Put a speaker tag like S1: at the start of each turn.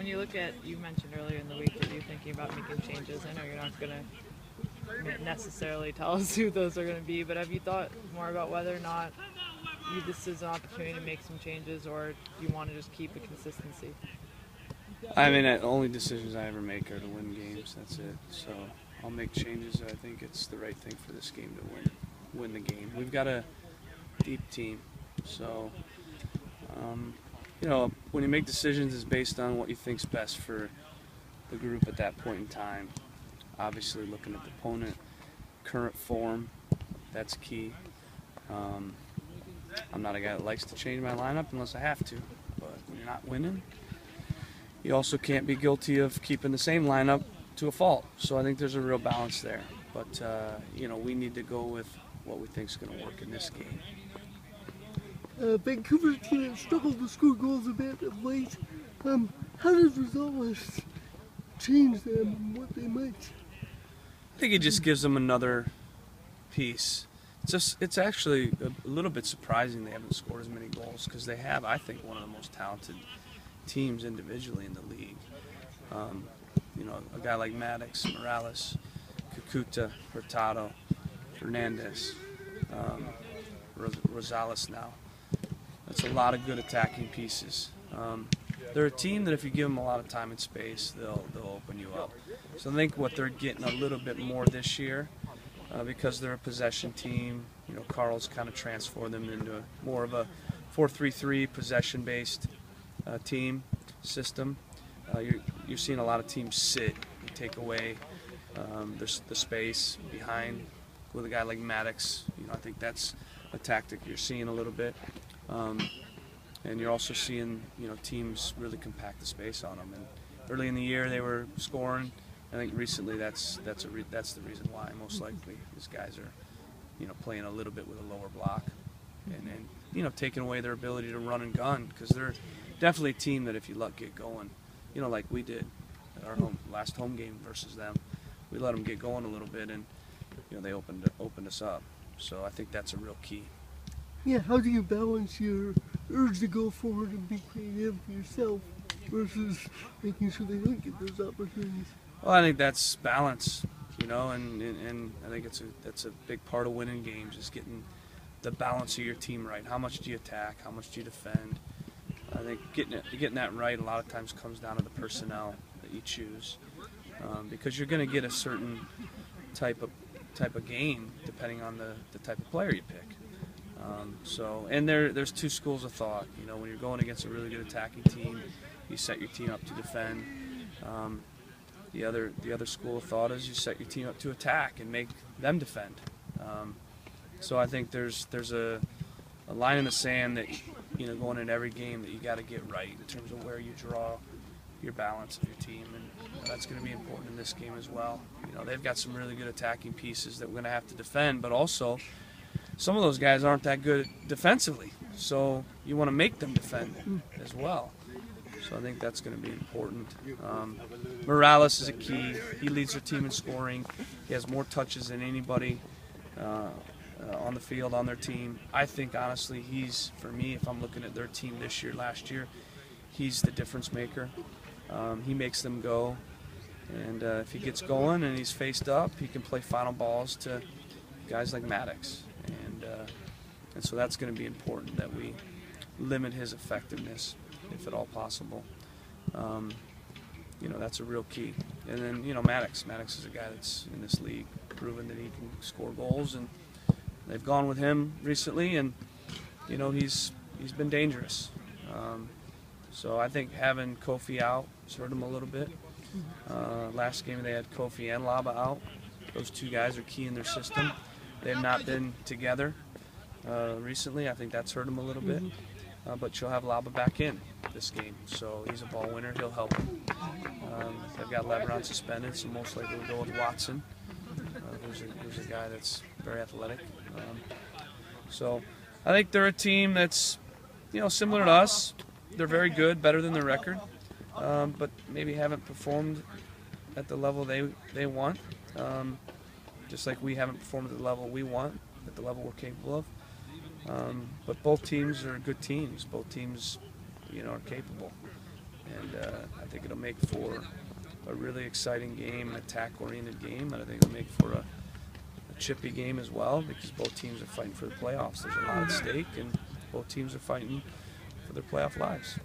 S1: you look at, you mentioned earlier in the week that you're thinking about making changes. I know you're not going to necessarily tell us who those are going to be, but have you thought more about whether or not this is an opportunity to make some changes, or do you want to just keep a consistency?
S2: I mean, the only decisions I ever make are to win games. That's it. So I'll make changes. I think it's the right thing for this game to win the game. We've got a deep team, so when you make decisions, it's based on what you think's best for the group at that point in time. Obviously, looking at the opponent, current form, that's key. I'm not a guy that likes to change my lineup unless I have to, but when you're not winning, you also can't be guilty of keeping the same lineup to a fault. So I think there's a real balance there. But, we need to go with what we think is going to work in this game.
S3: Vancouver's team has struggled to score goals a bit of late. How does Rosales change them and what they might?
S2: I think it just gives them another piece. It's actually a little bit surprising they haven't scored as many goals, because they have, I think, one of the most talented teams individually in the league. A guy like Maddox, Morales, Kakuta, Hurtado, Fernandez, Rosales now. That's a lot of good attacking pieces. They're a team that if you give them a lot of time and space, they'll open you up. So I think what they're getting a little bit more this year, because they're a possession team, Carl's kind of transformed them into more of a 4-3-3 possession-based team system. You're seeing a lot of teams sit and take away the space behind with a guy like Maddox. I think that's a tactic you're seeing a little bit. And you're also seeing, teams really compact the space on them. And early in the year they were scoring. I think recently that's the reason why. Most likely these guys are, playing a little bit with a lower block, and taking away their ability to run and gun, because they're definitely a team that if you get going, like we did at our last home game versus them, we let them get going a little bit, and they opened us up. So I think that's a real key.
S3: Yeah, how do you balance your urge to go forward and be creative yourself versus making sure they don't get those opportunities?
S2: Well, I think that's balance, and I think that's a big part of winning games, is getting the balance of your team right. How much do you attack? How much do you defend? I think getting that right a lot of times comes down to the personnel that you choose, because you're going to get a certain type of game depending on the type of player you pick. There's two schools of thought. When you're going against a really good attacking team, you set your team up to defend. The other school of thought is you set your team up to attack and make them defend. So I think there's a line in the sand that going in every game that you got to get right in terms of where you draw your balance of your team, and that's going to be important in this game as well. They've got some really good attacking pieces that we're going to have to defend, but also some of those guys aren't that good defensively, so you want to make them defend as well. So I think that's going to be important. Morales is a key. He leads their team in scoring. He has more touches than anybody on the field on their team. I think, honestly, for me, if I'm looking at their team this year, last year, he's the difference maker. He makes them go. And if he gets going and he's faced up, he can play final balls to guys like Maddox. And so that's going to be important, that we limit his effectiveness, if at all possible. That's a real key. And then, Maddox is a guy that's in this league proven that he can score goals, and they've gone with him recently, and he's been dangerous. So I think having Kofi out has hurt him a little bit. Last game they had Kofi and Laba out. Those two guys are key in their system. They've not been together recently. I think that's hurt him a little bit. But she'll have Laba back in this game, so he's a ball winner. He'll help them. They've got Lebron suspended, so most likely we'll go with Watson, who's a guy that's very athletic. So I think they're a team that's similar to us. They're very good, better than their record, but maybe haven't performed at the level they want. Just like we haven't performed at the level we want, at the level we're capable of. But both teams are good teams. Both teams, are capable. And I think it'll make for a really exciting game, an attack-oriented game, and I think it'll make for a chippy game as well, because both teams are fighting for the playoffs. There's a lot at stake, and both teams are fighting for their playoff lives.